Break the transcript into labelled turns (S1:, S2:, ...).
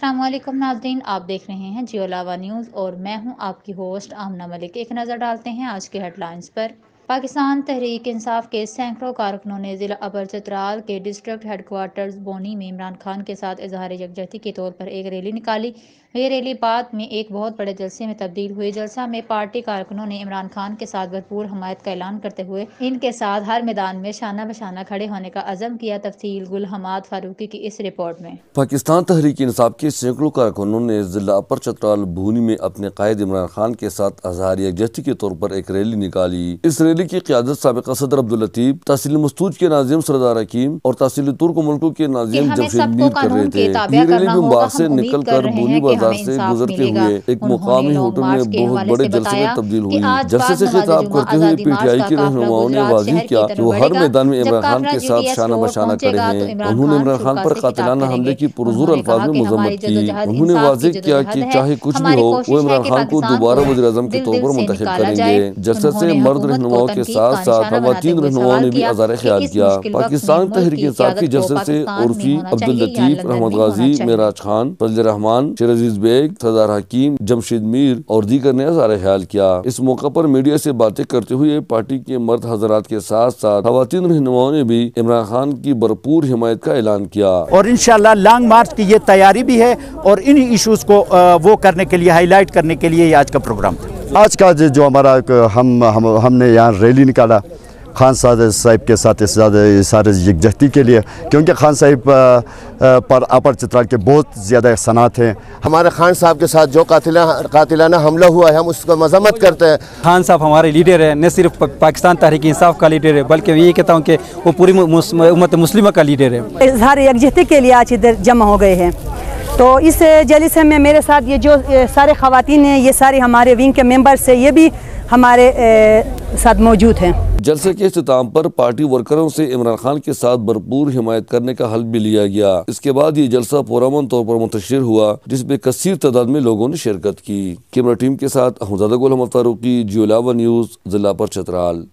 S1: السلام علیکم ناظرین، آپ دیکھ رہے ہیں جیو لاوا نیوز اور میں ہوں آپ کی ہوسٹ آمنہ ملک۔ ایک نظر ڈالتے ہیں آج کے ہیڈ لائنز پر۔ پاکستان تحریک انصاف کے سینکڑوں کارکنوں نے ضلع ابر چترال کے ڈسٹرکٹ ہیڈ کوارٹرز بونی میں عمران خان کے ساتھ اظہار یکجہتی کے طور پر ایک ریلی نکالی۔ یہ ریلی بعد میں ایک بہت بڑے جلسے میں تبدیل ہوئی۔ جلسہ میں پارٹی کارکنوں نے عمران خان کے ساتھ بھرپور حمایت کا اعلان کرتے ہوئے ان کے ساتھ ہر میدان میں شانہ بشانہ کھڑے ہونے کا عزم کیا۔ تفصیل گل حماد فاروقی کی اس رپورٹ میں۔
S2: پاکستان تحریک انصاف کے سینکڑوں کارکنوں نے ضلع اپر چترال بونی میں اپنے قائد عمران خان کے ساتھ اظہار یکجہتی کے طور پر ایک ریلی نکالی۔ اس ریلی کی قیادت سابقہ صدر عبداللطیف، تحصیل مستوج کے ناظم سردار حکیم اور تحصیل ترک ملکوں کے ناظم جمشید میر کر رہے تھے۔ یہ ریلی بمبا سے نکل کر بونی بازار سے گزرتے ہوئے ایک مقامی ہوٹل میں بہت بڑے جلسے میں تبدیل ہوئی۔ جلسے سے خطاب کرتے ہوئے پی ٹی آئی کے رہنماؤں نے واضح کیا کہ وہ ہر میدان میں عمران خان کے ساتھ شانہ بشانہ کھڑے ہیں۔ انہوں نے عمران خان پر قاتلانہ حملے کی پرزور الفاظ میں مذمت کی۔ انہوں نے واضح کیا کہ چاہے کچھ بھی ہو وہ عمران خان کو دوبارہ وزیر اعظم کے طور پر منتخب کریں گے۔ جلسے سے مرد رہنماؤں کے ساتھ ساتھ خواتین رہنماؤں نے بھی اظہار خیال کیا۔ پاکستان تحریک انصاف کے جلسے سے عرفی، عبداللطیف، رحمت غازی، معراج خان، فضل الرحمان، شیر عزیز بیگ، سردار حکیم، جمشید میر اور دیگر نے اظہار خیال کیا۔ اس موقع پر میڈیا سے باتیں کرتے ہوئے پارٹی کے مرد حضرات کے ساتھ ساتھ خواتین رہنماؤں نے بھی عمران خان کی بھرپور حمایت کا اعلان کیا۔
S3: اور انشاءاللہ لانگ مارچ کی یہ تیاری بھی ہے اور انہی ایشوز کو وہ کرنے کے لیے، ہائی لائٹ کرنے کے لیے یہ آج کا پروگرام تھا۔
S4: آج کا جو ہمارا ہم نے یہاں ریلی نکالا خان صاحب کے ساتھ سارے یکجہتی کے لیے، کیونکہ خان صاحب پر اپر چترال کے بہت زیادہ احسانات ہیں۔
S5: ہمارے خان صاحب کے ساتھ جو قاتلانہ حملہ ہوا ہے ہم اس کو مذمت کرتے ہیں۔
S6: خان صاحب ہمارے لیڈر ہیں، نہ صرف پاکستان تحریک انصاف کا لیڈر ہے بلکہ یہ کہتا ہوں کہ وہ پوری امت مسلمہ کا لیڈر ہے۔
S7: اظہار یکجہتی کے لیے آج ادھر جمع ہو گئے ہیں، تو اس جلسے میں میرے ساتھ یہ جو سارے خواتین ہیں، یہ سارے ہمارے ونگ کے ممبرس ہیں، یہ بھی ہمارے ساتھ موجود ہیں۔
S2: جلسے کے اختتام پر پارٹی ورکروں سے عمران خان کے ساتھ بھرپور حمایت کرنے کا حلف بھی لیا گیا۔ اس کے بعد یہ جلسہ پرامن طور پر منتشر ہوا جس میں کثیر تعداد میں لوگوں نے شرکت کی۔ کیمرہ ٹیم کے ساتھ احمد زادہ گل حماد فاروقی، جیو لاوا نیوز، ضلع اپر چترال۔